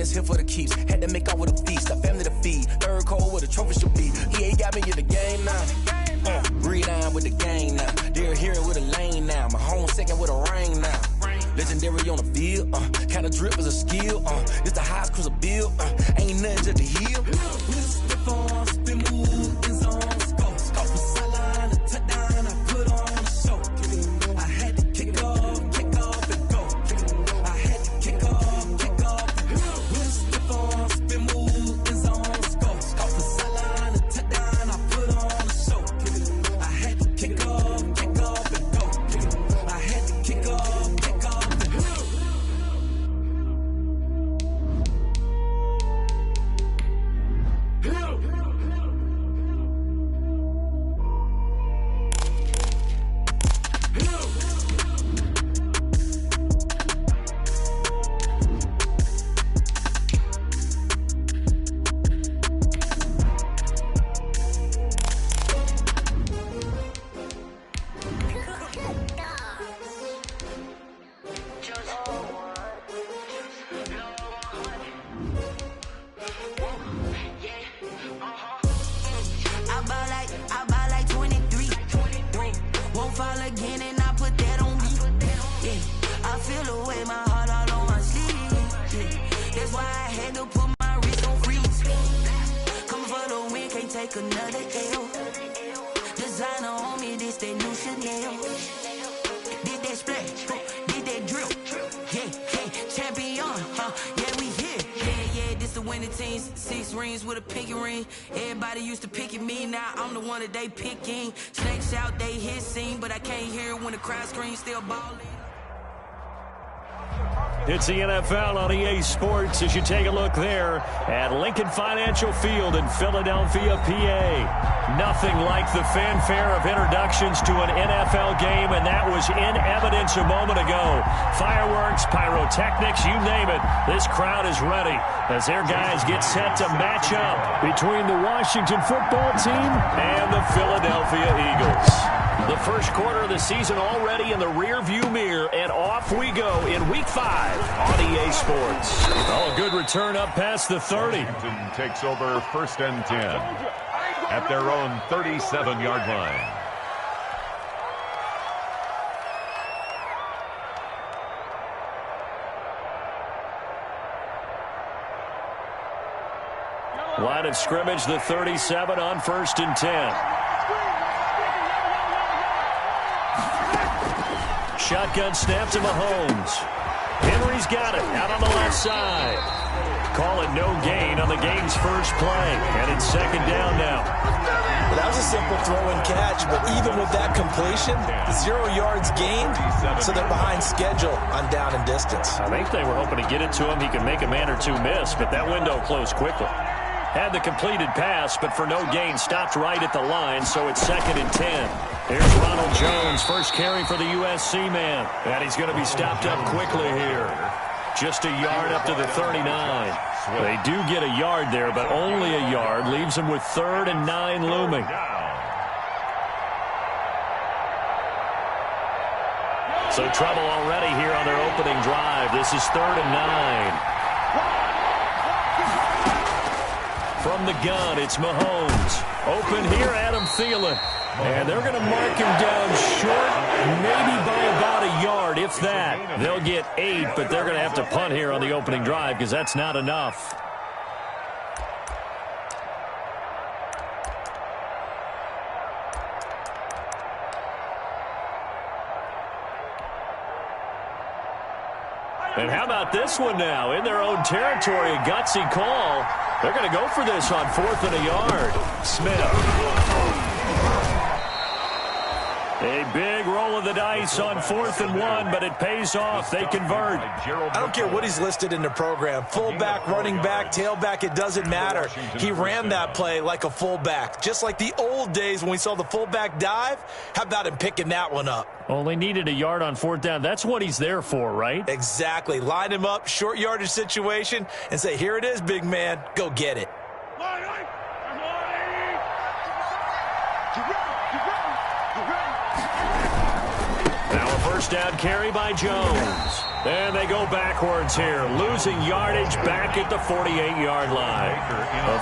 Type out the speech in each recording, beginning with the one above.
that's here for the keeps. Had to make out with a feast, a family to feed. Third cold where the trophy should be. EA got me in the game now. Breed on with the gang now. They're here with a lane now. My home second with a ring now. Legendary on the field. Kinda drip is a skill. This the highest cruiser bill. Ain't nothing just to heal. Spin on, spin move, in zone, scope. Scope from sideline to touchdown. I put on the show. I had to kick off and go. I had to kick off and go. Spin on, spin move, in zone, scope. Scope from sideline to touchdown. I put on the show. I had to kick off and go. I had to kick off and go. I buy like 23. Won't fall again and I put that on me. Yeah, I feel the way, my heart all on my sleeve. Yeah, that's why I had to put my wrist on freeze. Coming for the win, can't take another L. Designer on me, this that new Chanel. Did that splash, did that drip. Yeah, champion, yeah, we here. Yeah, this the winning teams. 6 rings with a pinky ring. Everybody used to picking me, now I'm the one that they picking. Snakes out, they hit scene, but I can't hear when the crowd screams, still balling. It's the NFL on EA Sports as you take a look there at Lincoln Financial Field in Philadelphia, PA. Nothing like the fanfare of introductions to an NFL game, and that was in evidence a moment ago. Fireworks, pyrotechnics, you name it. This crowd is ready as their guys get set to match up between the Washington football team and the Philadelphia Eagles. The first quarter of the season already in the rear-view mirror, and off we go in Week 5 on EA Sports. Oh, a good return up past the 30. Washington takes over 1st and 10 at their own 37-yard line. Line of scrimmage, the 37 on 1st and 10. Shotgun snap to Mahomes. Henry's got it out on the left side. Call it no gain on the game's first play. And it's 2nd down now. Well, that was a simple throw and catch, but even with that completion, 0 yards gained, so they're behind schedule on down and distance. I think they were hoping to get it to him. He could make a man or two miss, but that window closed quickly. Had the completed pass, but for no gain, stopped right at the line, so it's 2nd and 10. Here's Ronald Jones, first carry for the USC man. And he's going to be stopped up quickly here. Just a yard up to the 39. They do get a yard there, but only a yard. Leaves them with 3rd and 9 looming. So trouble already here on their opening drive. This is 3rd and 9. From the gun, it's Mahomes. Open here, Adam Thielen. And they're going to mark him down short, maybe by about a yard, if that. They'll get 8, but they're going to have to punt here on the opening drive because that's not enough. And how about this one now? In their own territory, a gutsy call. They're going to go for this on 4th and a yard. Smith. A big roll of the dice on 4th and 1, but it pays off. They convert. I don't care what he's listed in the program. Fullback, running back, tailback, it doesn't matter. He ran that play like a fullback, just like the old days when we saw the fullback dive. How about him picking that one up? Only needed a yard on 4th down. That's what he's there for, right? Exactly. Line him up, short yardage situation, and say, here it is, big man. Go get it. Now a first down carry by Jones. And they go backwards here, losing yardage back at the 48-yard line.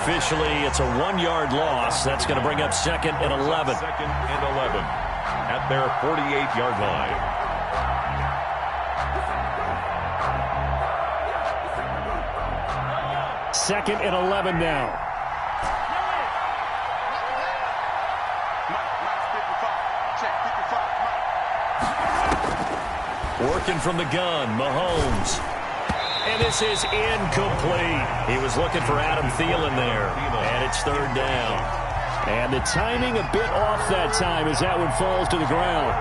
Officially, it's a 1-yard loss. That's going to bring up 2nd and 11. 2nd and 11 at their 48-yard line. Second and 11 now. Working from the gun, Mahomes. And this is incomplete. He was looking for Adam Thielen there. And it's 3rd down. And the timing a bit off that time as that one falls to the ground.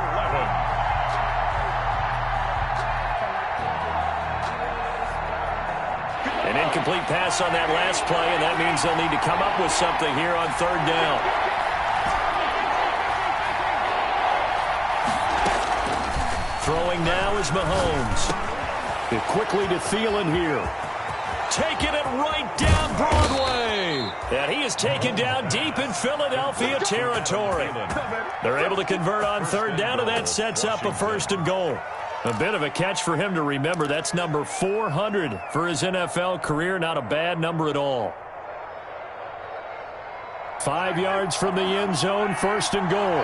An incomplete pass on that last play, and that means they'll need to come up with something here on 3rd down. Throwing now is Mahomes. It quickly to Thielen here. Taking it right down Broadway. And he is taken down deep in Philadelphia territory. They're able to convert on 3rd down, and that sets up a 1st and goal. A bit of a catch for him to remember. That's number 400 for his NFL career. Not a bad number at all. 5 yards from the end zone, 1st and goal.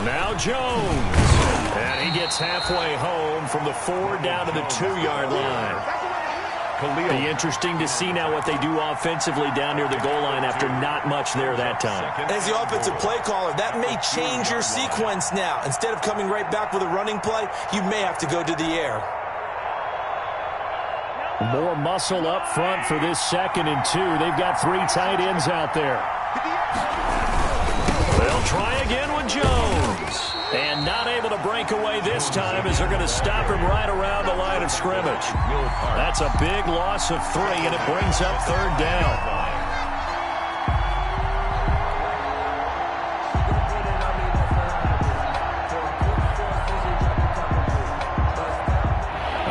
Now Jones. And he gets halfway home from the 4 down to the 2-yard line. Be interesting to see now what they do offensively down near the goal line after not much there that time. As the offensive play caller, that may change your sequence now. Instead of coming right back with a running play, you may have to go to the air. More muscle up front for this 2nd and 2. They've got 3 tight ends out there. They'll try again with Jones. And not able to break away this time as they're going to stop him right around the line of scrimmage. That's a big loss of 3, and it brings up 3rd down.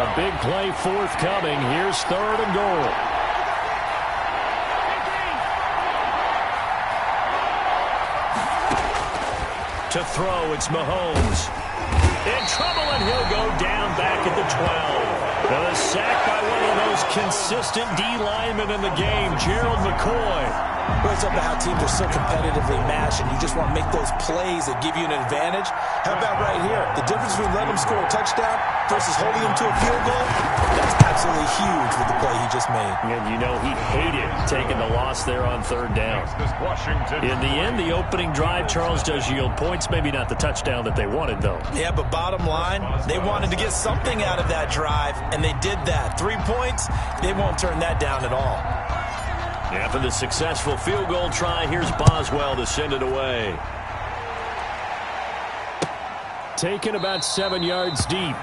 A big play forthcoming. Here's 3rd and goal. To throw, it's Mahomes. In trouble, and he'll go down back at the 12. The sack by one of those consistent D linemen in the game, Gerald McCoy. Well, it's up to how teams are so competitively matched, and you just want to make those plays that give you an advantage. How about right here? The difference between letting them score a touchdown versus holding them to a field goal, that's absolutely huge with the play he just made. And you know he hated taking the loss there on 3rd down. In the end, the opening drive, Charles, does yield points. Maybe not the touchdown that they wanted, though. Yeah, but bottom line, they wanted to get something out of that drive, and they did that. 3 points, they won't turn that down at all. After the successful field goal try, here's Boswell to send it away. Taken about 7 yards deep.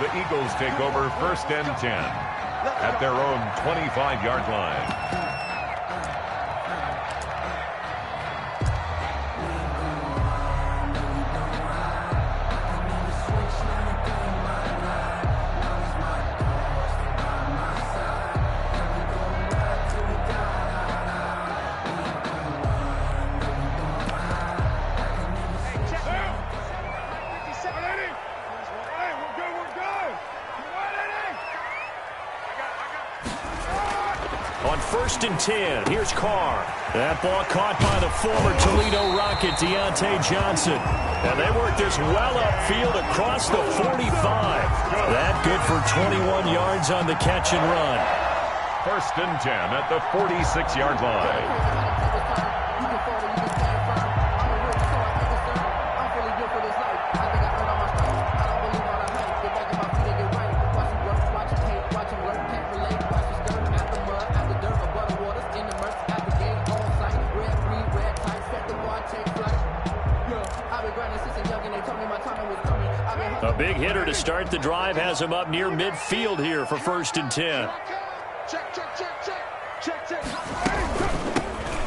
The Eagles take over 1st and 10 at their own 25-yard line. On 1st and 10, here's Carr. That ball caught by the former Toledo Rocket, Deontay Johnson. And they work this well upfield across the 45. That good for 21 yards on the catch and run. 1st and 10 at the 46-yard line. A big hitter to start the drive has him up near midfield here for 1st and 10.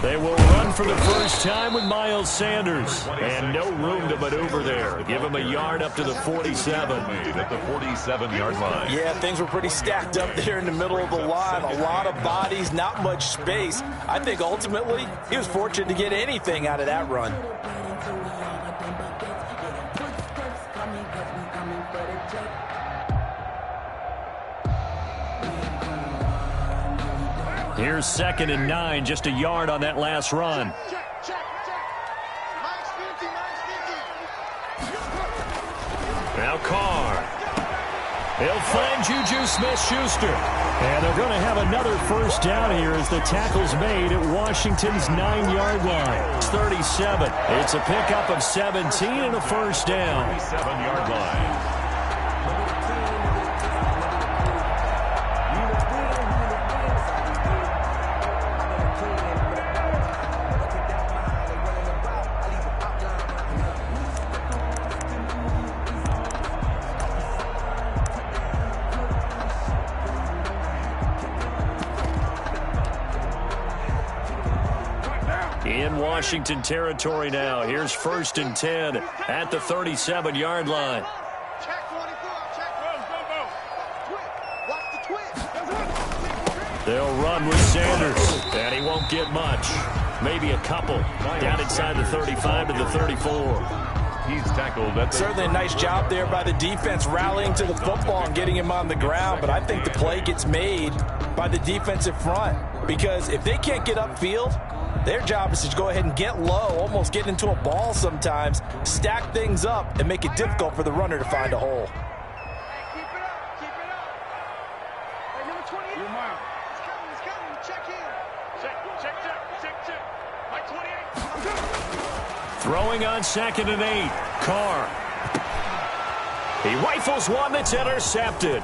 They will run for the first time with Miles Sanders. And no room to maneuver there. Give him a yard up to the 47. At the 47-yard line. Yeah, things were pretty stacked up there in the middle of the line. A lot of bodies, not much space. I think ultimately he was fortunate to get anything out of that run. Here's 2nd and 9, just a yard on that last run. Now Carr. He'll find Juju Smith-Schuster. And they're going to have another first down here as the tackle's made at Washington's 9-yard line. It's 37. It's a pickup of 17 and a first down. 37-yard line. In Washington territory now. Here's 1st and 10 at the 37-yard line. They'll run with Sanders, and he won't get much. Maybe a couple. Down inside the 35 to the 34. He's tackled at the Certainly a nice job there by the defense rallying to the football and getting him on the ground, but I think the play gets made by the defensive front because if they can't get upfield, their job is to go ahead and get low, almost get into a ball sometimes, stack things up, and make it difficult for the runner to find a hole. Keep it up. Hey, number 28. He's coming. Check in. Check. Like 28. Throwing on 2nd and 8. Carr. He rifles one that's intercepted.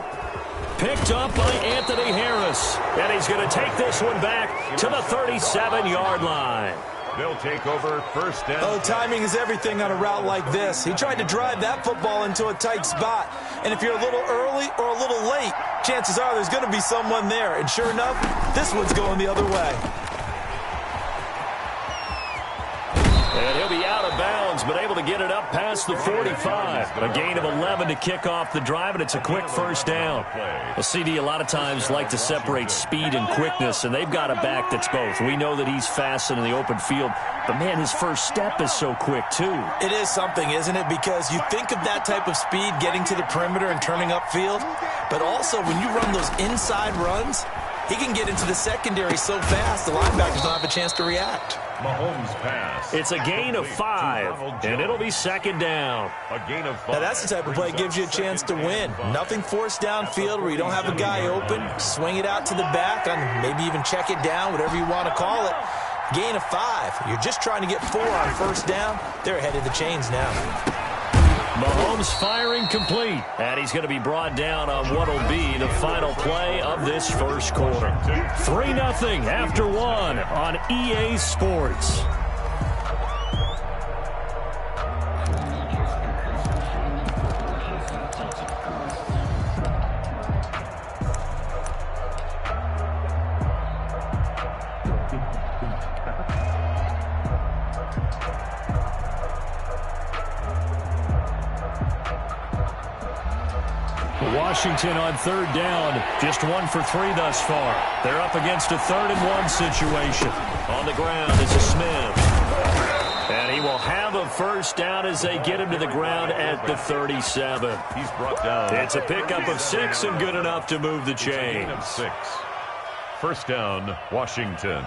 Picked up by Anthony Harris. And he's going to take this one back to the 37-yard line. They'll take over 1st down. Oh, timing is everything on a route like this. He tried to drive that football into a tight spot. And if you're a little early or a little late, chances are there's going to be someone there. And sure enough, this one's going the other way. And he'll be out of bounds, but able to get it up past the 45. A gain of 11 to kick off the drive, and it's a quick first down. Well, CD a lot of times like to separate speed and quickness, and they've got a back that's both. We know that he's fast in the open field, but, man, his first step is so quick, too. It is something, isn't it? Because you think of that type of speed getting to the perimeter and turning upfield, but also when you run those inside runs, he can get into the secondary so fast the linebackers don't have a chance to react. Mahomes pass. It's a gain of 5, and it'll be 2nd down. A gain of 5. Now that's the type of play that gives you a chance to win. Nothing forced downfield where you don't have a guy open. Swing it out to the back, and maybe even check it down, whatever you want to call it. Gain of 5. You're just trying to get 4 on first down. They're ahead of the chains now. Mahomes firing complete, and he's going to be brought down on what will be the final play of this first quarter. 3-0 after 1 on EA Sports. Washington on 3rd down, just 1 for 3 thus far. They're up against a 3rd and 1 situation. On the ground is a Smith. And he will have a first down as they get him to the ground at the 37. He's brought down. It's a pickup of 6 and good enough to move the chains. Of 6. First down, Washington.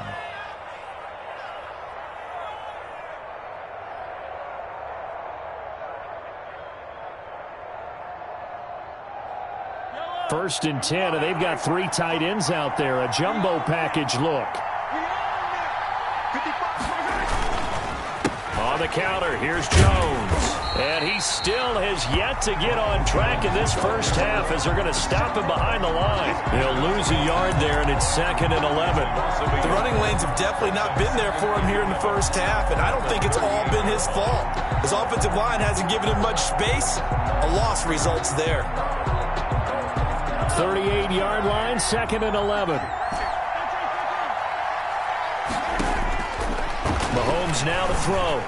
First and 10, and they've got 3 tight ends out there. A jumbo package look. On the counter, here's Jones. And he still has yet to get on track in this first half as they're going to stop him behind the line. He'll lose a yard there, and it's 2nd and 11. The running lanes have definitely not been there for him here in the first half, and I don't think it's all been his fault. His offensive line hasn't given him much space. A loss results there. 38-yard line, 2nd and 11. Mahomes now to throw.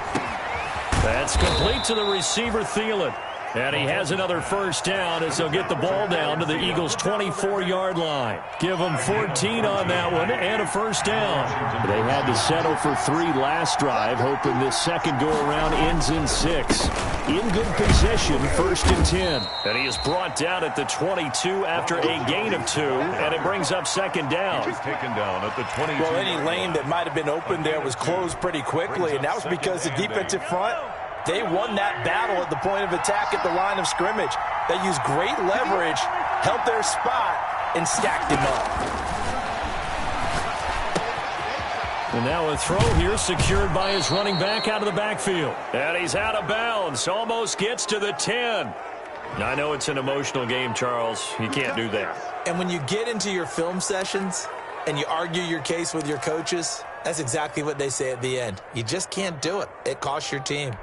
That's complete to the receiver, Thielen. And he has another first down as they'll get the ball down to the Eagles' 24-yard line. Give them 14 on that one and a first down. They had to settle for 3 last drive, hoping this second go-around ends in 6. In good position, 1st and 10. And he is brought down at the 22 after a gain of 2, and it brings up second down. He's taken down at the 22. Well, any lane that might have been open there was closed pretty quickly, and that was because the defensive front, they won that battle at the point of attack at the line of scrimmage. They used great leverage, held their spot, and stacked him up. And now a throw here secured by his running back out of the backfield. And he's out of bounds, almost gets to the 10. I know it's an emotional game, Charles. You can't do that. And when you get into your film sessions and you argue your case with your coaches, that's exactly what they say at the end. You just can't do it. It costs your team.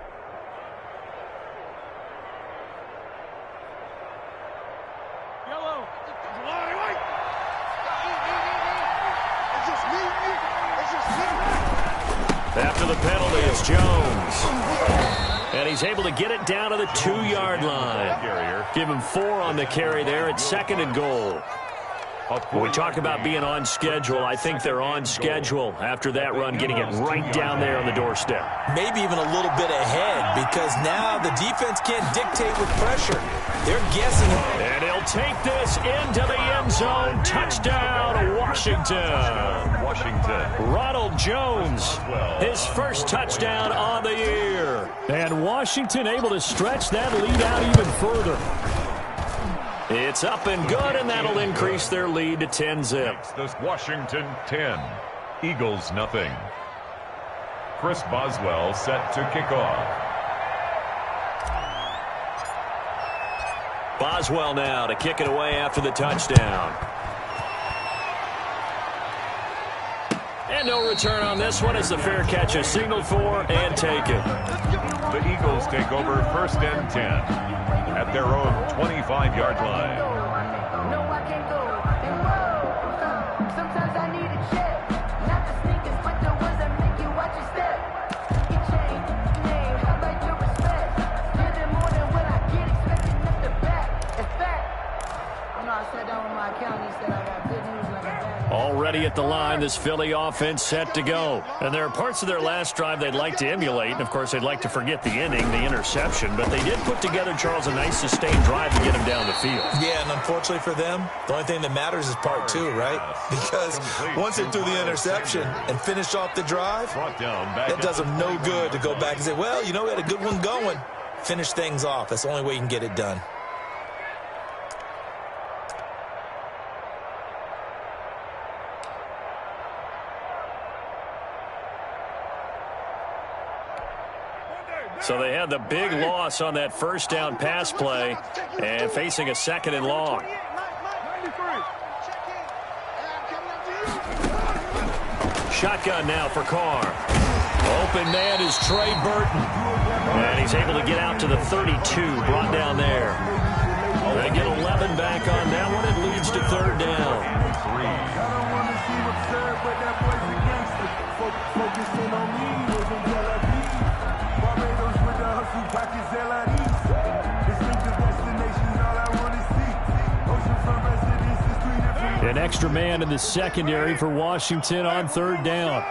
After the penalty, it's Jones. And he's able to get it down to the 2-yard line. Give him 4 on the carry there at 2nd and goal. When we talk about being on schedule, I think they're on schedule after that run, getting it right down there on the doorstep. Maybe even a little bit ahead, because now the defense can't dictate with pressure. They're guessing. And he'll take this into the end zone. Touchdown, Washington. Ronald Jones, his first touchdown on the year. And Washington able to stretch that lead out even further. It's up and good, and that'll increase their lead to 10-zip. Washington 10, Eagles nothing. Chris Boswell set to kick off. Boswell now to kick it away after the touchdown. And no return on this one as the fair catch is signaled for and taken. The Eagles take over 1st and 10 at their own 25-yard line. No, I can't go. Sometimes I need a check. Not the sneakers, but the ones that make you watch your step. Your chain, name, how about your respect? Give them more than what I get, expecting up the back. In fact, I know I sat down with my accountant, he said I got good news like a bad news. Already at the line, this Philly offense set to go. And there are parts of their last drive they'd like to emulate. And, of course, they'd like to forget the inning, the interception. But they did put together, Charles, a nice sustained drive to get him down the field. Yeah, and unfortunately for them, the only thing that matters is part 2, right? Because once they threw the interception and finished off the drive, that does them no good to go back and say, well, you know, we had a good one going. Finish things off. That's the only way you can get it done. So they had the big loss on that first down pass play and facing a 2nd and long. Shotgun now for Carr. Open man is Trey Burton. And he's able to get out to the 32, brought down there. They get 11 back on that one. It leads to 3rd down. An extra man in the secondary for Washington on 3rd down.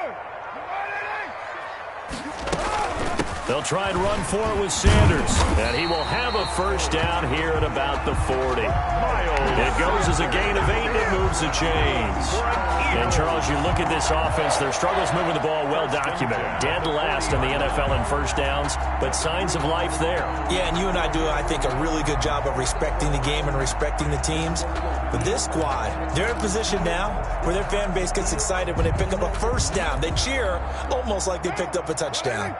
They'll try and run for it with Sanders. And he will have a first down here at about the 40. It goes as a gain of 8, and it moves the chains. And, Charles, you look at this offense, their struggles moving the ball well documented. Dead last in the NFL in first downs, but signs of life there. Yeah, and you and I do, I think, a really good job of respecting the game and respecting the teams. But this squad, they're in a position now where their fan base gets excited when they pick up a first down. They cheer almost like they picked up a touchdown.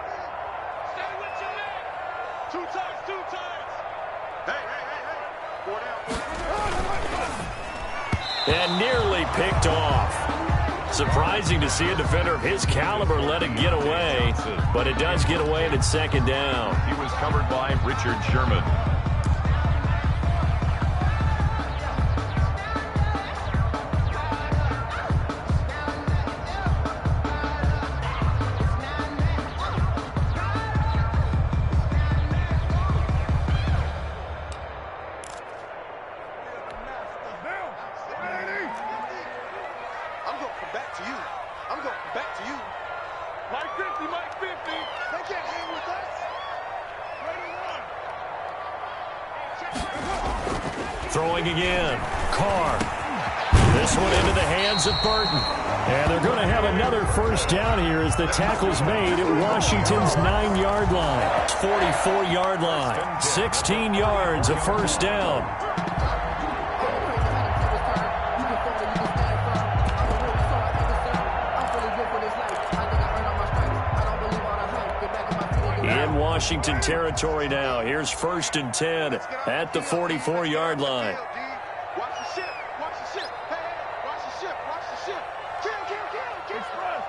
And nearly picked off. Surprising to see a defender of his caliber let it get away, but it does get away and it's 2nd down. He was covered by Richard Sherman. back to you. I'm going back to you. Mike 50, Mike 50. They can't hang with us. Throwing again. Carr. This one into the hands of Burton. And they're going to have another first down here as the tackle's made at Washington's 9-yard line. 44-yard line. 16 yards, a first down. In Washington territory now. Here's 1st and 10 at the 44-yard line. Watch the ship. Watch the ship. Hey, watch the ship. Watch the ship. Kill. Express.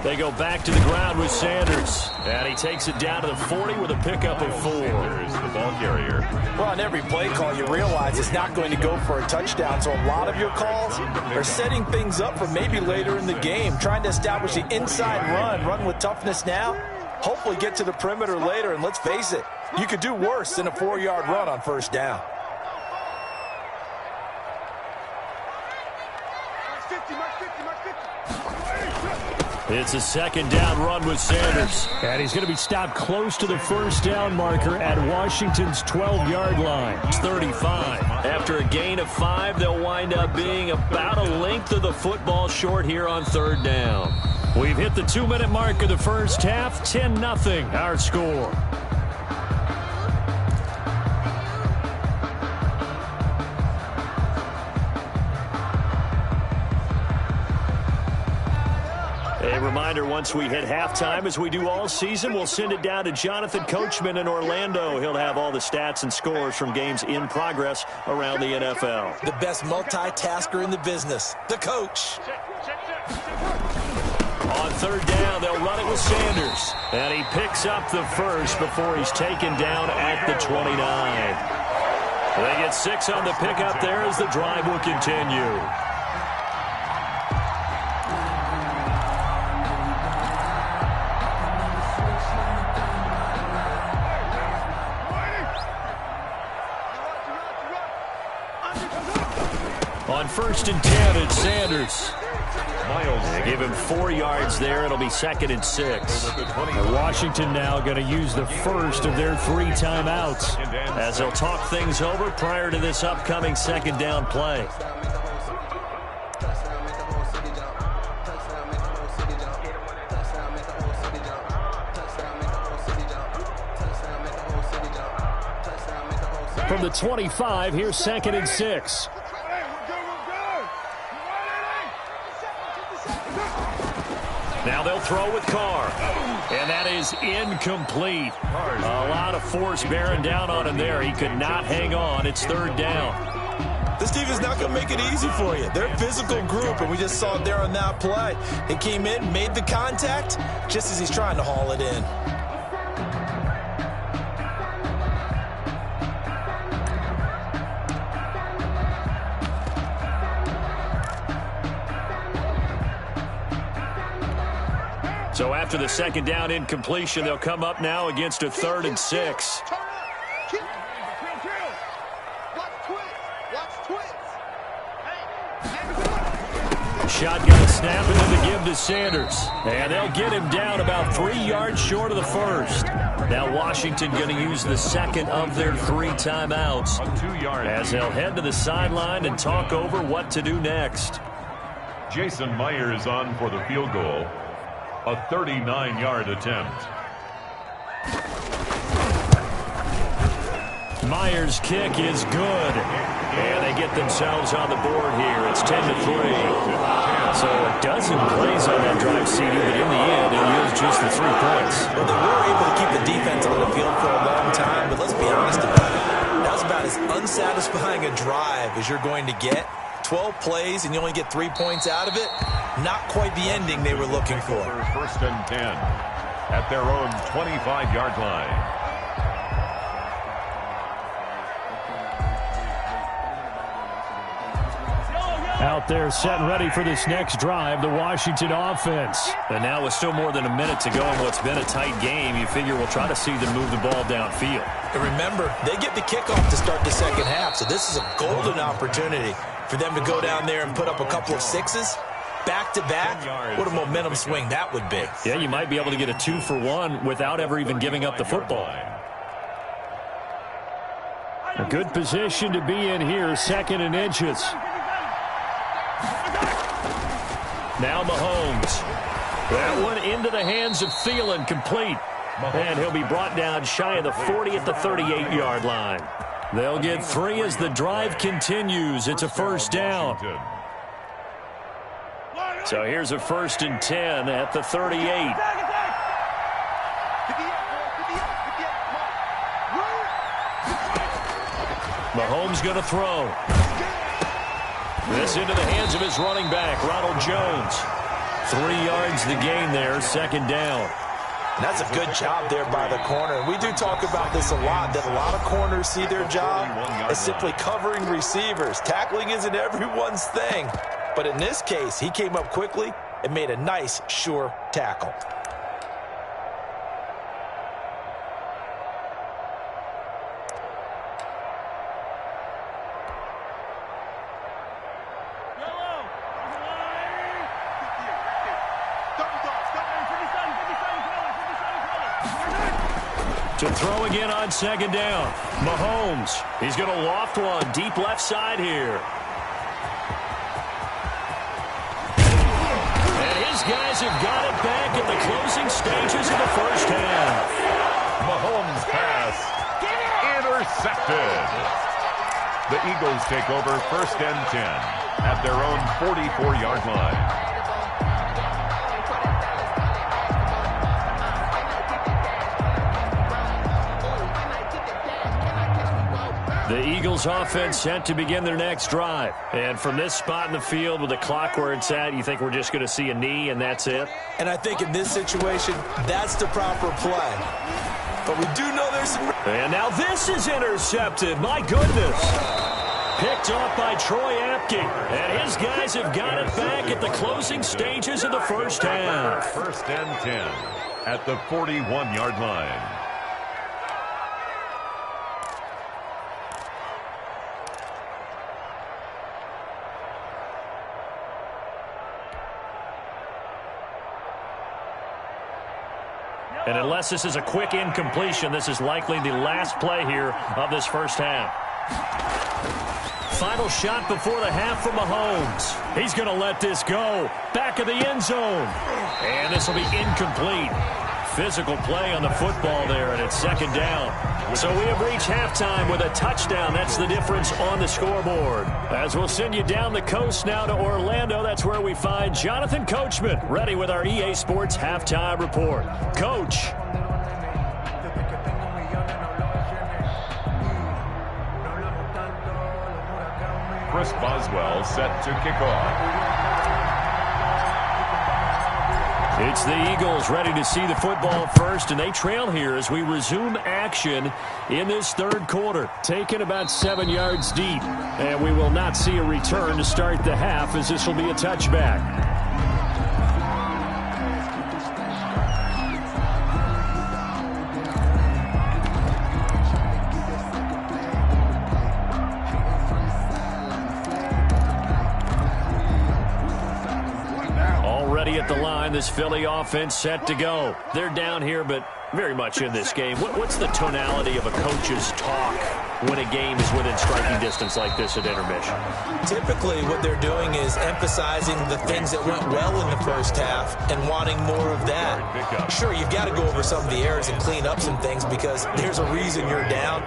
They go back to the ground with Sanders. And he takes it down to the 40 with a pickup of 4. Sanders, the ball carrier. Well, on every play call, you realize it's not going to go for a touchdown. So a lot of your calls are setting things up for maybe later in the game, trying to establish the inside run with toughness now, hopefully get to the perimeter later. And let's face it, you could do worse than a 4-yard run on first down. It's a 2nd down run with Sanders. And he's going to be stopped close to the first down marker at Washington's 12-yard line. It's 35. After a gain of 5, they'll wind up being about a length of the football short here on 3rd down. We've hit the 2-minute mark of the first half. 10-0 our score. A reminder, once we hit halftime, as we do all season, we'll send it down to Jonathan Coachman in Orlando. He'll have all the stats and scores from games in progress around the NFL. The best multitasker in the business, the coach. On 3rd down, they'll run it with Sanders. And he picks up the first before he's taken down at the 29. They get 6 on the pickup there as the drive will continue. On 1st and 10, it's Sanders. They give him 4 yards there. It'll be 2nd and 6. And Washington now going to use the first of their 3 timeouts as they'll talk things over prior to this upcoming 2nd down play. From the 25, here's 2nd and 6. Now they'll throw with Carr. And that is incomplete. A lot of force bearing down on him there. He could not hang on. It's 3rd down. This team is not going to make it easy for you. They're a physical group, and we just saw it there on that play. He came in, made the contact, just as he's trying to haul it in. So after the 2nd down incompletion, they'll come up now against a 3rd and 6. Shotgun snap and then the give to Sanders. And they'll get him down about 3 yards short of the first. Now Washington going to use the 2nd of their 3 timeouts as they'll head to the sideline and talk over what to do next. Jason Myers on for the field goal. A 39-yard attempt. Myers' kick is good. And they get themselves on the board here. It's 10-3. So a dozen plays on that drive, CD, but in the end, it yields just the 3 points. Well, they were able to keep the defense on the field for a long time, but let's be honest about it. That was about as unsatisfying a drive as you're going to get. 12 plays and you only get 3 points out of it. Not quite the ending they were looking for. 1st and 10 at their own 25-yard line. out there set and ready for this next drive, the Washington offense. And now with still more than a minute to go in what's been a tight game, you figure we'll try to see them move the ball downfield. And remember, they get the kickoff to start the second half, so this is a golden opportunity for them to go down there and put up a couple of sixes. Back-to-back, what a momentum swing that would be. Yeah, you might be able to get a 2-for-1 without ever even giving up the football. A good position to be in here, 2nd and inches. Now Mahomes. That one into the hands of Thielen, complete. And he'll be brought down shy of the 40 at the 38-yard line. They'll get 3 as the drive continues. It's a 1st down. So here's a 1st and 10 at the 38. Mahomes going to throw. This into the hands of his running back, Ronald Jones. 3 yards the gain there, 2nd down. And that's a good job there by the corner. We do talk about this a lot, that a lot of corners see their job as simply covering receivers. Tackling isn't everyone's thing. But in this case, he came up quickly and made a nice, sure tackle. To throw again on 2nd down. Mahomes. He's going to loft one deep left side here. And his guys have got it back at the closing stages of the 1st half. Mahomes' pass intercepted. The Eagles take over 1st and 10 at their own 44-yard line. The Eagles offense set to begin their next drive. And from this spot in the field with the clock where it's at, you think we're just going to see a knee and that's it? And I think in this situation, that's the proper play. But we do know there's some... And now this is intercepted. My goodness. Picked off by Troy Apke. And his guys have got it back at the closing stages of the 1st half. 1st and 10 at the 41-yard line. And unless this is a quick incompletion, this is likely the last play here of this 1st half. Final shot before the half from Mahomes. He's going to let this go. Back of the end zone. And this will be incomplete. Physical play on the football there, and it's 2nd down. So we have reached halftime with a touchdown. That's the difference on the scoreboard. As we'll send you down the coast now to Orlando, that's where we find Jonathan Coachman, ready with our EA Sports Halftime Report. Coach. Chris Boswell set to kick off. It's the Eagles ready to see the football first, and they trail here as we resume action in this 3rd quarter. Taken about 7 yards deep, and we will not see a return to start the half as this will be a touchback. At the line, this Philly offense set to go. They're down here, but very much in this game. What's the tonality of a coach's talk when a game is within striking distance like this at intermission? Typically, what they're doing is emphasizing the things that went well in the 1st half and wanting more of that. Sure, you've got to go over some of the errors and clean up some things because there's a reason you're down.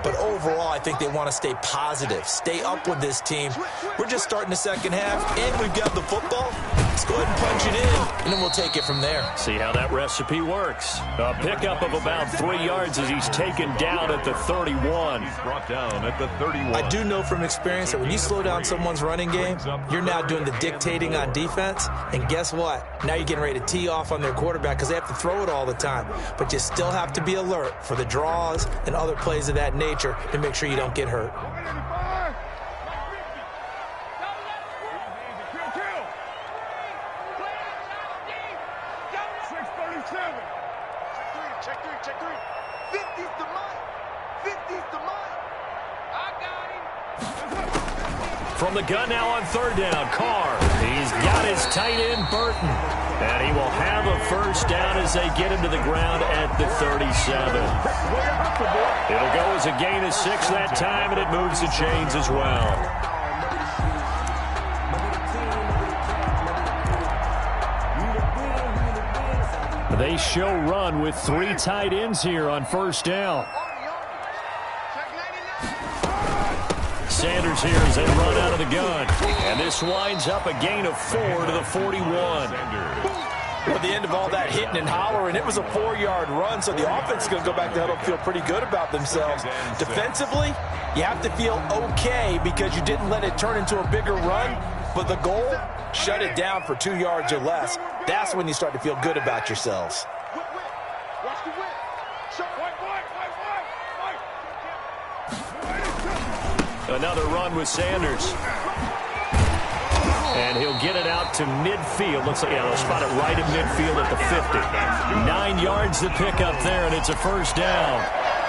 But overall, I think they want to stay positive, stay up with this team. We're just starting the 2nd half, and we've got the football. Let's go ahead and punch it in, and then we'll take it from there. See how that recipe works. A pickup of about 3 yards as he's taken down at the 31. He's brought down at the 31. I do know from experience that when you slow down someone's running game, you're now doing the dictating on defense. And guess what? Now you're getting ready to tee off on their quarterback because they have to throw it all the time. But you still have to be alert for the draws and other plays of that nature to make sure you don't get hurt. check three. 50's the mic. 50's the mic. I got him. From the gun now on third down, Carr. He's got his tight end, Burton. And he will have a first down as they get him to the ground at the 37. It'll go as a gain of 6 that time, and it moves the chains as well. They show run with 3 tight ends here on first down. Sanders here as they run out of the gun. And this winds up a gain of 4 to the 41. Well, at the end of all that hitting and hollering, it was a 4-yard run, so the offense is going to go back to huddle and feel pretty good about themselves. Defensively, you have to feel okay because you didn't let it turn into a bigger run, but the goal, shut it down for 2 yards or less. That's when you start to feel good about yourselves. Watch the whip. Another run with Sanders. And he'll get it out to midfield. Looks like, they'll spot it right in midfield at the 50. 9 yards to pick up there, and it's a first down.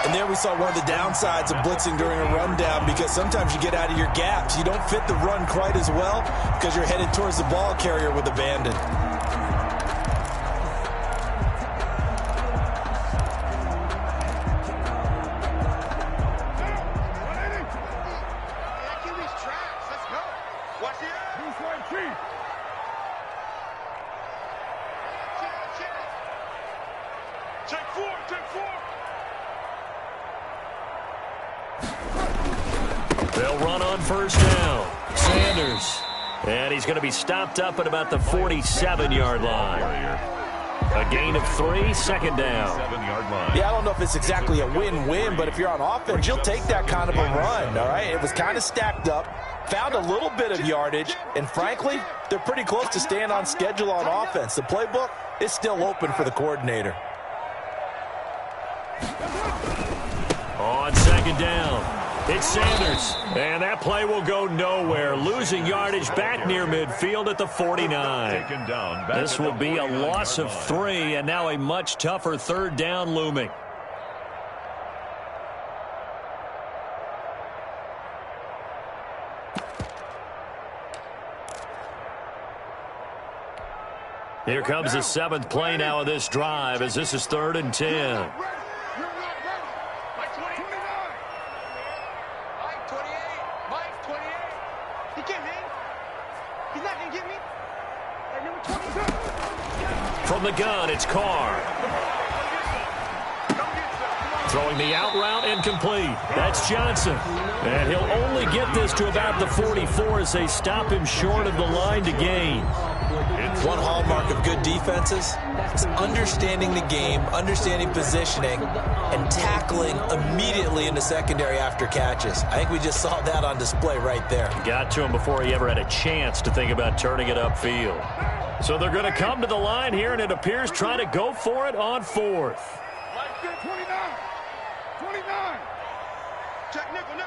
And there we saw one of the downsides of blitzing during a rundown, because sometimes you get out of your gaps. You don't fit the run quite as well because you're headed towards the ball carrier with abandon. They'll run on first down. Sanders. And he's going to be stopped up at about the 47-yard line. A gain of 3, second down. Yeah, I don't know if it's exactly a win-win, but if you're on offense, you'll take that kind of a run, all right? It was kind of stacked up, found a little bit of yardage, and frankly, they're pretty close to staying on schedule on offense. The playbook is still open for the coordinator. On second down, it's Sanders. And that play will go nowhere. Losing yardage back near midfield at the 49. This will be a loss of 3, and now a much tougher third down looming. Here comes the 7th play now of this drive, as this is 3rd and 10. From the gun, it's Carr. Throwing the out route, incomplete. That's Johnson. And he'll only get this to about the 44 as they stop him short of the line to gain. One hallmark of good defenses is understanding the game, understanding positioning, and tackling immediately in the secondary after catches. I think we just saw that on display right there. Got to him before he ever had a chance to think about turning it upfield. So they're going to come to the line here, and it appears trying to go for it on 4th. 29. Check nickel.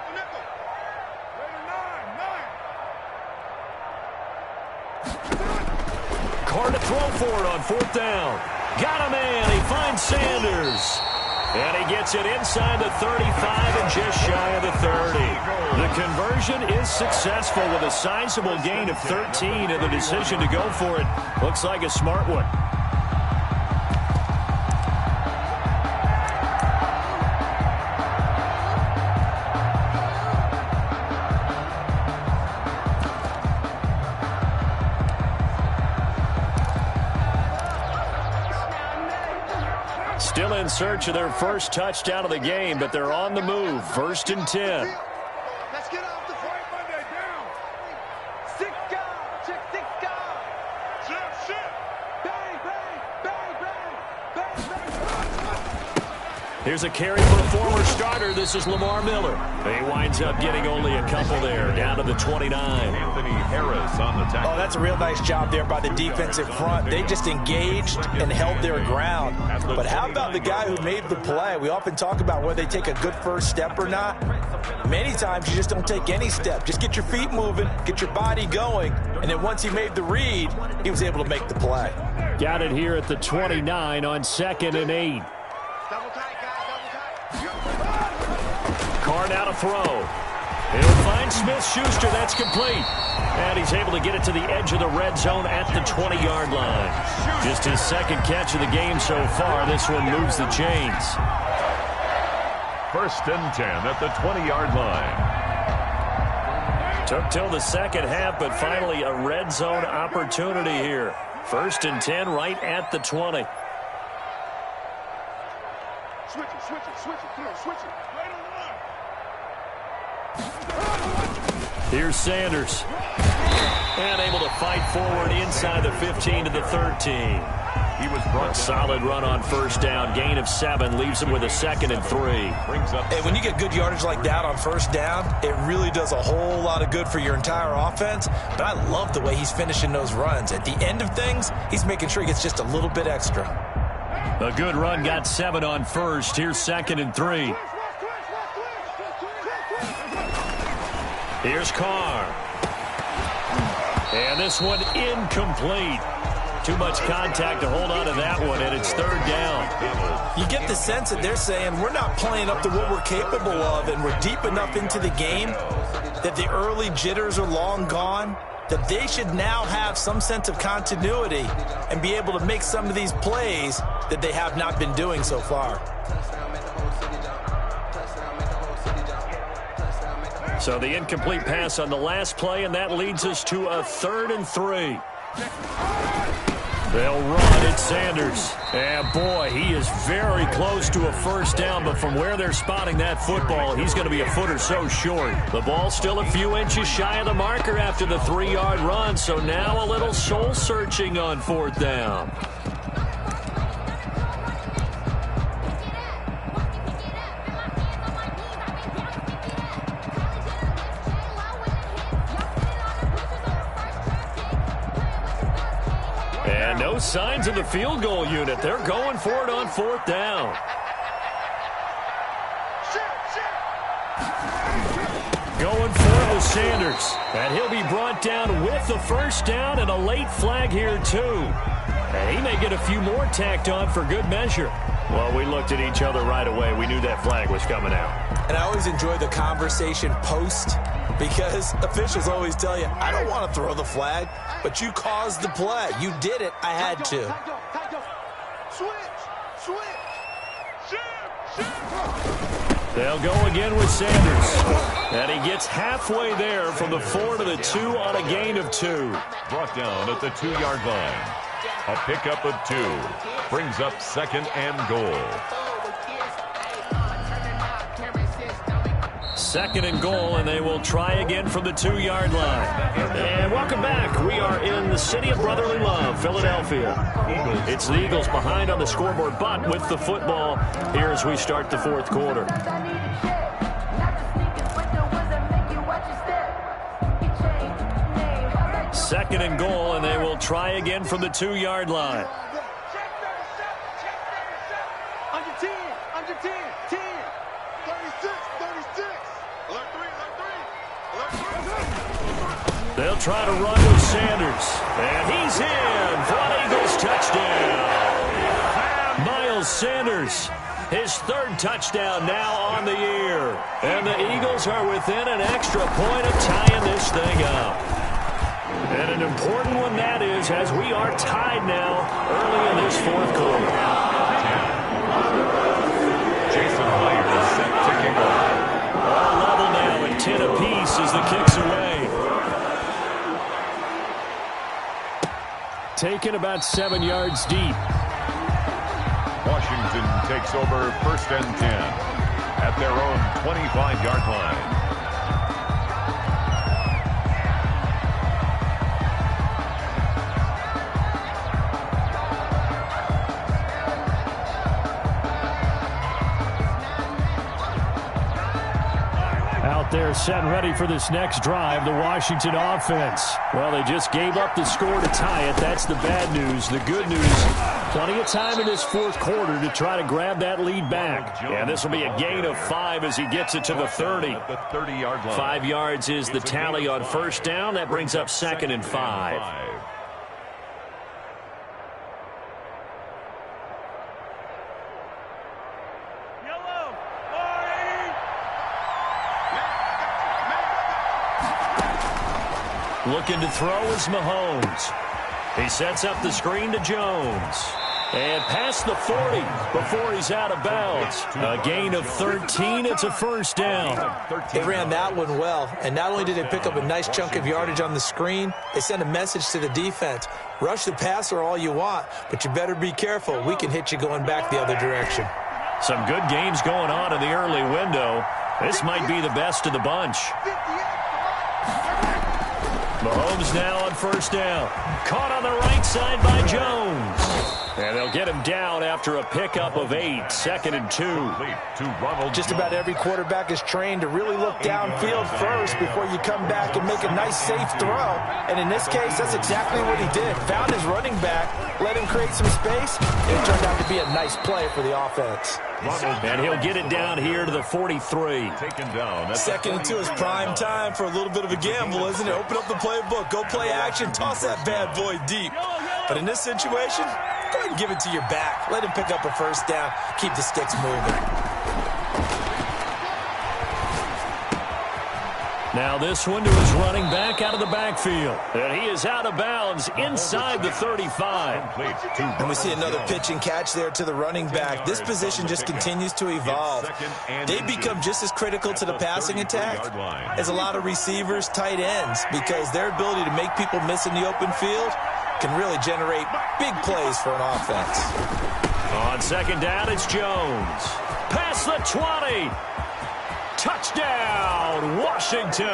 Carr to throw for it on 4th down. Got a man. He finds Sanders. And he gets it inside the 35 and just shy of the 30. The conversion is successful with a sizable gain of 13, and the decision to go for it looks like a smart one. Still in search of their first touchdown of the game, but they're on the move. 1st and 10. Let's get off the fight Monday down. 6 guys. Check 6 guys. Shit. Bang. Here's a carry for a former starter. This is Lamar Miller. He winds up getting only a couple there, down to the 29. Anthony Harris on the tackle. Oh, that's a real nice job there by the defensive front. They just engaged and held their ground. But how about the guy who made the play? We often talk about whether they take a good first step or not. Many times you just don't take any step. Just get your feet moving, get your body going, and then once he made the read, he was able to make the play. Got it here at the 29 on 2nd and 8. Stop Carr now to throw. He'll find Smith-Schuster. That's complete. And he's able to get it to the edge of the red zone at the 20-yard line. Just his second catch of the game so far. This one moves the chains. 1st and 10 at the 20-yard line. Took till the second half, but finally a red zone opportunity here. 1st and 10 right at the 20. Switch it. Come on, switch it. Right on line. Here's Sanders. And able to fight forward inside the 15 to the 13. He was brought a solid run on 1st down. Gain of 7 leaves him with a 2nd and 3. Hey, when you get good yardage like that on 1st down, it really does a whole lot of good for your entire offense. But I love the way he's finishing those runs. At the end of things, he's making sure he gets just a little bit extra. A good run got 7 on 1st. Here's 2nd and 3. Here's Carr. And this one incomplete. Too much contact to hold on to that one, and it's 3rd down. You get the sense that they're saying we're not playing up to what we're capable of, and we're deep enough into the game that the early jitters are long gone, that they should now have some sense of continuity and be able to make some of these plays that they have not been doing so far. So the incomplete pass on the last play, and that leads us to a 3rd and 3. They'll run. It's Sanders. And, boy, he is very close to a 1st down, but from where they're spotting that football, he's going to be a foot or so short. The ball's still a few inches shy of the marker after the 3-yard run, so now a little soul-searching on 4th down. And no signs of the field goal unit. They're going for it on 4th down. Going for it with Sanders. And he'll be brought down with the 1st down and a late flag here, too. And he may get a few more tacked on for good measure. Well, we looked at each other right away. We knew that flag was coming out. And I always enjoy the conversation post, because officials always tell you, I don't want to throw the flag, but you caused the play. You did it. I had to. They'll go again with Sanders. And he gets halfway there from the 4 to the 2 on a gain of 2. brought down at the 2-yard line. A pickup of 2 brings up 2nd and goal. 2nd and goal, and they will try again from the 2-yard line. And welcome back. We are in the city of brotherly love, Philadelphia. It's the Eagles behind on the scoreboard, but with the football here as we start the 4th quarter. 2nd and goal, and they will try again from the 2-yard line. Under 10, 10, 36, 36. Alert 3. They'll try to run with Sanders. And he's in for an Eagles touchdown. Miles Sanders, his 3rd touchdown now on the year. And the Eagles are within an extra point of tying this thing up. And an important one that is, as we are tied now early in this 4th quarter. Jason Myers is set to kick off. All level now at 10 apiece as the kick's away. Taken about 7 yards deep. Washington takes over 1st and 10 at their own 25-yard line. They're set and ready for this next drive, the Washington offense. Well, they just gave up the score to tie it. That's the bad news. The good news, plenty of time in this 4th quarter to try to grab that lead back. And this will be a gain of 5 as he gets it to the 30. The 30-yard line. 5 yards is the tally on 1st down. That brings up 2nd and 5. Looking to throw is Mahomes. He sets up the screen to Jones. And past the 40 before he's out of bounds. A gain of 13. It's a first down. They ran that one well. And not only did they pick up a nice chunk of yardage on the screen, they sent a message to the defense. Rush the passer all you want, but you better be careful. We can hit you going back the other direction. Some good games going on in the early window. This might be the best of the bunch. Mahomes now on first down. Caught on the right side by Jones. And they'll get him down after a pickup of 8, 2nd and 2. Just about every quarterback is trained to really look downfield first before you come back and make a nice, safe throw. And in this case, that's exactly what he did. Found his running back, let him create some space, and it turned out to be a nice play for the offense. And he'll get it down here to the 43. Taken down. 2nd and 2 is prime time for a little bit of a gamble, isn't it? Open up the playbook, go play action, toss that bad boy deep. But in this situation, go ahead and give it to your back. Let him pick up a first down. Keep the sticks moving. Now this one to his running back out of the backfield. And he is out of bounds inside the 35. And we see another pitch and catch there to the running back. This position just continues to evolve. They become just as critical to the passing attack as a lot of receivers, tight ends, because their ability to make people miss in the open field can really generate big plays for an offense. On second down, it's Jones. Past the 20. Touchdown, Washington.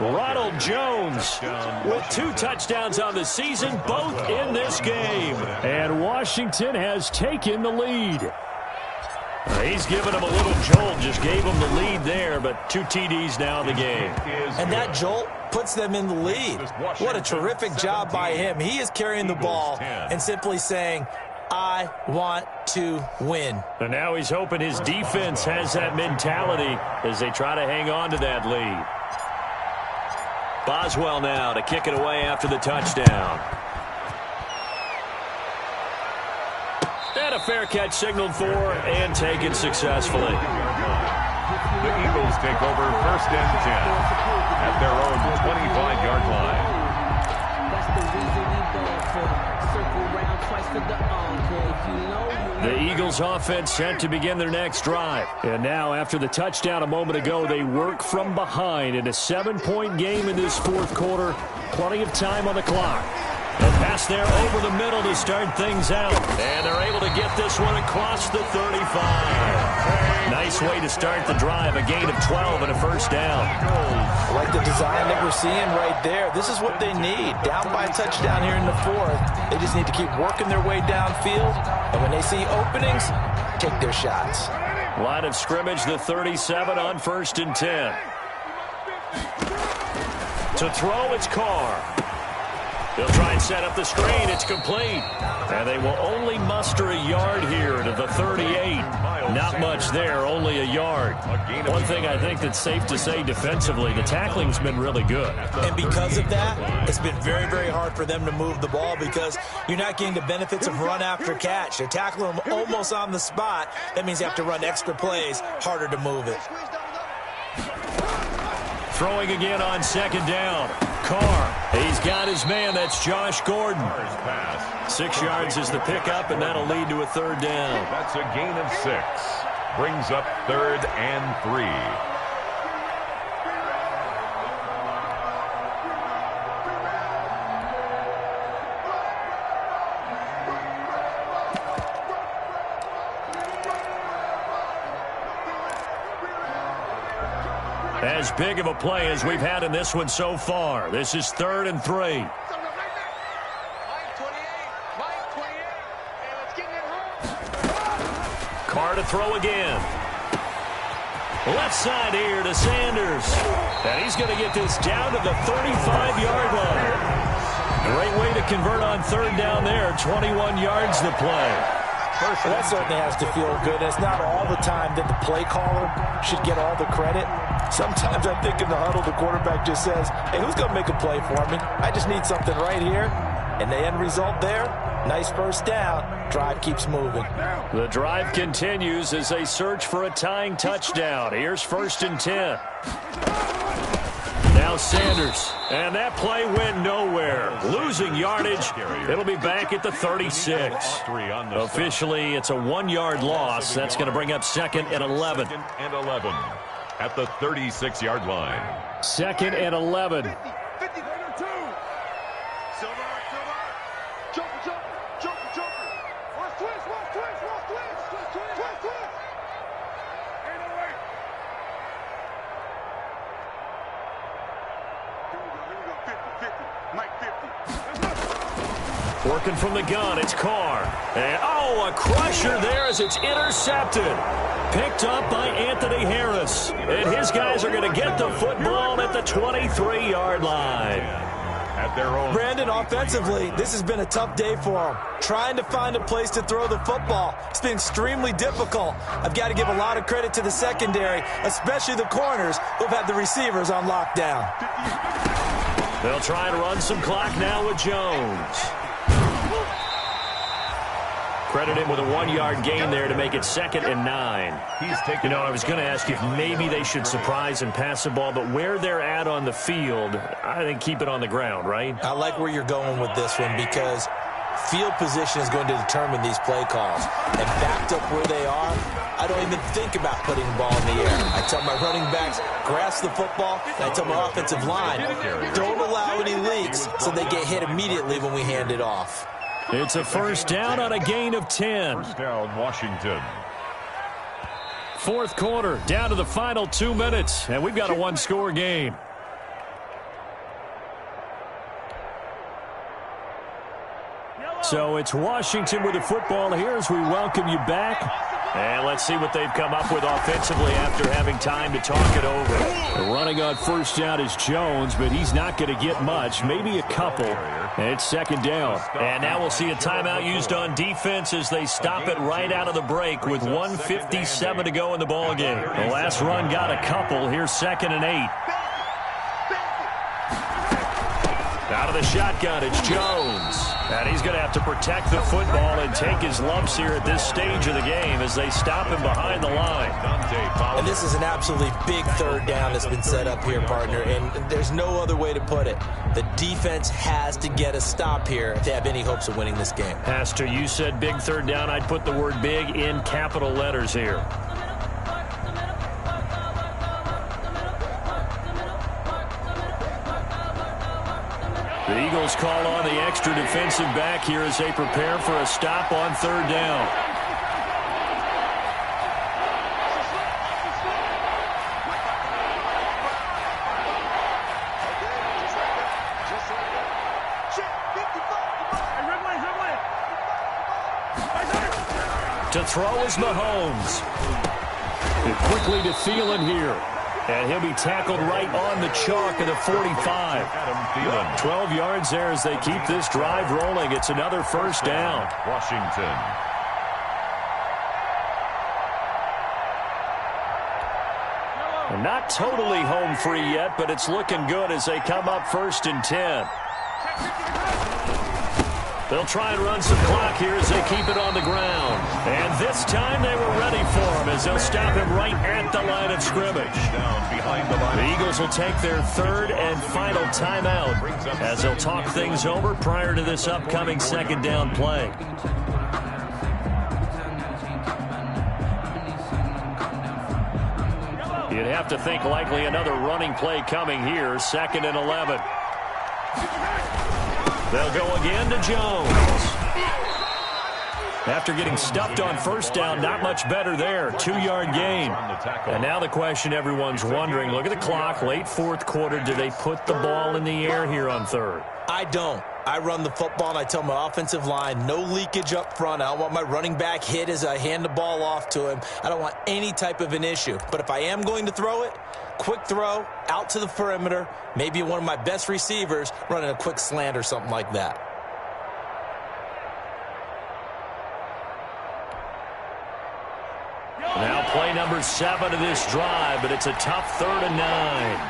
Ronald Jones with 2 touchdowns on the season, both in this game. And Washington has taken the lead. He's given him a little jolt, just gave him the lead there, but 2 TDs now in the game. And that jolt puts them in the lead. What a terrific job by him. He is carrying the ball and simply saying, I want to win. And now he's hoping his defense has that mentality as they try to hang on to that lead. Boswell now to kick it away after the touchdown. And a fair catch signaled for and taken successfully. The Eagles take over 1st and 10 at their own 25-yard line. That's the reason we go for circle round twice for the encore. The Eagles offense set to begin their next drive. And now after the touchdown a moment ago, they work from behind in a 7-point game in this 4th quarter. Plenty of time on the clock. And pass there over the middle to start things out. And they're able to get this one across the 35. Nice way to start the drive. A gain of 12 and a first down. I like the design that we're seeing right there. This is what they need. Down by a touchdown here in the 4th. They just need to keep working their way downfield. And when they see openings, take their shots. Line of scrimmage, the 37 on 1st and 10. To throw, it's Carr. They'll try and set up the screen. It's complete. And they will only muster a yard here to the 38. Not much there, only a yard. One thing I think that's safe to say defensively, the tackling's been really good. And because of that, it's been very, very hard for them to move the ball because you're not getting the benefits of run after catch. They're tackling them almost on the spot. That means you have to run extra plays, harder to move it. Throwing again on 2nd down. Carr, he's got his man. That's Josh Gordon. 6 yards is the pickup, and that'll lead to a 3rd down. That's a gain of 6. Brings up 3rd and 3. As big of a play as we've had in this one so far. This is 3rd and 3. Carr to throw again. Left side here to Sanders. And he's going to get this down to the 35-yard line. Great way to convert on 3rd down there. 21 yards the play. Well, that certainly has to feel good. It's not all the time that the play caller should get all the credit. Sometimes I think in the huddle, the quarterback just says, hey, who's going to make a play for me? I just need something right here. And the end result there, nice first down. Drive keeps moving. The drive continues as they search for a tying touchdown. Here's 1st and 10. Now Sanders. And that play went nowhere. Losing yardage. It'll be back at the 36. Officially, it's a 1-yard loss. That's going to bring up 2nd and 11. 2nd and 11 at the 36-yard line. 2nd and 11. 50, 52. Silver. Joker. Watch twist. Ain't no way. Here we go. 50. Mike 50. Working from the gun, it's Carr. And, a crusher there as it's intercepted. Picked up by Anthony Harris. And his guys are going to get the football at the 23-yard line. At their own. Brandon, offensively, this has been a tough day for him. Trying to find a place to throw the football. It's been extremely difficult. I've got to give a lot of credit to the secondary, especially the corners who've had the receivers on lockdown. They'll try and run some clock now with Jones. Credit him with a 1-yard gain there to make it 2nd and 9. I was going to ask if maybe they should surprise and pass the ball, but where they're at on the field, I think keep it on the ground, right? I like where you're going with this one because field position is going to determine these play calls. And backed up where they are, I don't even think about putting the ball in the air. I tell my running backs, grasp the football, and I tell my offensive line, don't allow any leaks so they get hit immediately when we hand it off. It's a first down on a gain of 10. First down, Washington. 4th quarter, down to the final 2 minutes, and we've got a 1-score game. So it's Washington with the football here as we welcome you back. And let's see what they've come up with offensively after having time to talk it over. The running on first down is Jones, but he's not going to get much, maybe a couple. And it's 2nd down. And now we'll see a timeout used on defense as they stop it right out of the break with 1:57 to go in the ball game. The last run got a couple. Here's 2nd and 8. Out of the shotgun, it's Jones. And he's going to have to protect the football and take his lumps here at this stage of the game as they stop him behind the line. And this is an absolutely big 3rd down that's been set up here, partner, and there's no other way to put it. The defense has to get a stop here if they have any hopes of winning this game. Pastor, you said big 3rd down. I'd put the word big in capital letters here. The Eagles call on the extra defensive back here as they prepare for a stop on 3rd down. To throw is Mahomes. And quickly to Thielen here. And he'll be tackled right on the chalk of the 45. 12 yards there as they keep this drive rolling. It's another first down. Washington. And not totally home free yet, but it's looking good as they come up 1st and 10. They'll try and run some clock here as they keep it on the ground. And this time they were ready for him as they'll stop him right at the line of scrimmage. The Eagles will take their 3rd and final timeout as they'll talk things over prior to this upcoming 2nd down play. You'd have to think likely another running play coming here. 2nd and 11. They'll go again to Jones. After getting stuffed on first down, not much better there. 2-yard gain. And now the question everyone's wondering, look at the clock, late 4th quarter. Do they put the ball in the air here on 3rd? I don't. I run the football, and I tell my offensive line, no leakage up front. I don't want my running back hit as I hand the ball off to him. I don't want any type of an issue. But if I am going to throw it, quick throw, out to the perimeter, maybe one of my best receivers running a quick slant or something like that. Now play number 7 of this drive, but it's a tough 3rd and 9.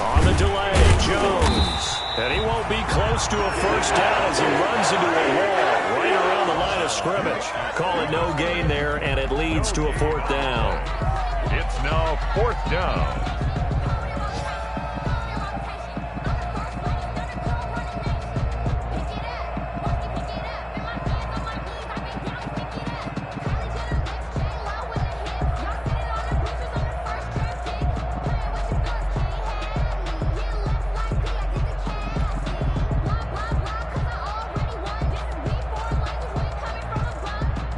On the delay, Jones. And he won't be close to a first down as he runs into a wall right around the line of scrimmage. Call it no gain there, and it leads to a 4th down. It's now 4th down.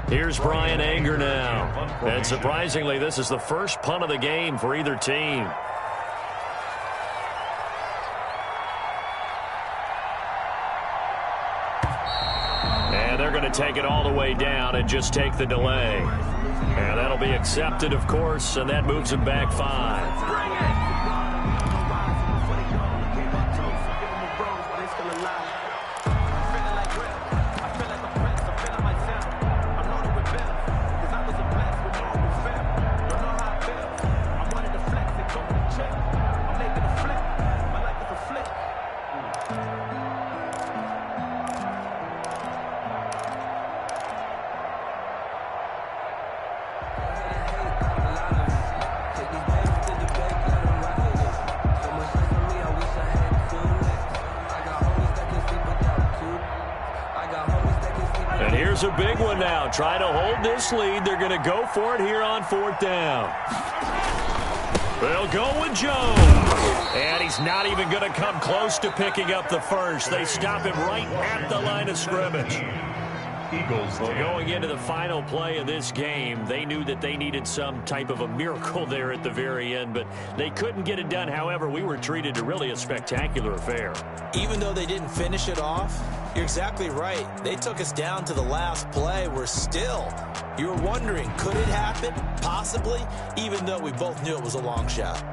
Here's Brian Anger now. And surprisingly, this is the first punt of the game for either team. And they're going to take it all the way down and just take the delay. And that'll be accepted, of course, and that moves them back 5. Here's a big one now. Trying to hold this lead. They're going to go for it here on 4th down. They'll go with Jones. And he's not even going to come close to picking up the first. They stop him right at the line of scrimmage. Eagles. Well, going into the final play of this game, they knew that they needed some type of a miracle there at the very end, but they couldn't get it done. However, we were treated to really a spectacular affair. Even though they didn't finish it off, you're exactly right. They took us down to the last play. We're still, you were wondering, could it happen? Possibly, even though we both knew it was a long shot.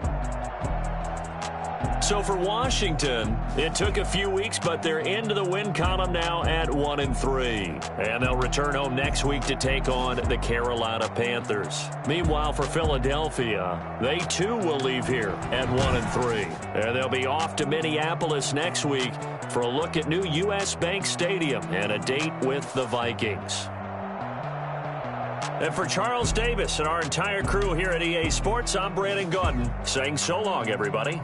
So for Washington, it took a few weeks, but they're into the win column now at 1-3. And they'll return home next week to take on the Carolina Panthers. Meanwhile, for Philadelphia, they too will leave here at 1-3. And they'll be off to Minneapolis next week for a look at new U.S. Bank Stadium and a date with the Vikings. And for Charles Davis and our entire crew here at EA Sports, I'm Brandon Gaudin saying so long, everybody.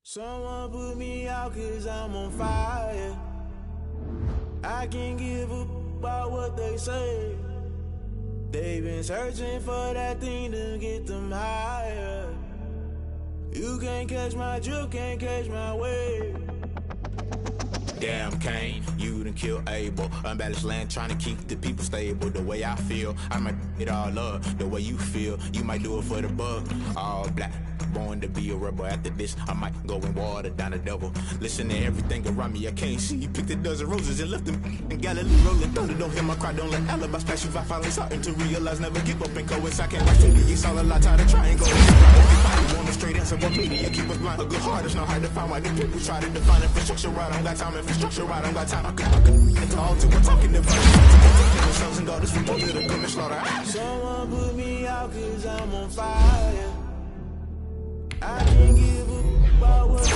Someone put me out 'cause I'm on fire. I can't give a about what they say. They've been searching for that thing to get them higher. You can't catch my drift, can't catch my wave. Damn Kane, you done killed Abel. Unbalanced land trying to keep the people stable. The way I feel, I might it all up. The way you feel, you might do it for the buck. All black, born to be a rebel. After this, I might go and water down the devil. Listen to everything around me, I can't see. Picked a dozen roses and left them in Galilee. Rolling thunder, don't hear my cry, don't let alibis pass you. I finally starting to realize, never give up and coincide. Can't write to me, it's all a lot, tired of trying, go. Everybody want a straight answer, what media keep us blind. A good heart is not hard to find. Why the people try to define infrastructure right? I don't got time, infrastructure right, I don't got time. I could call to we're talking about sons and daughters from both of them come and slaughter. Someone put me out 'cause I'm on fire. I can't give a about what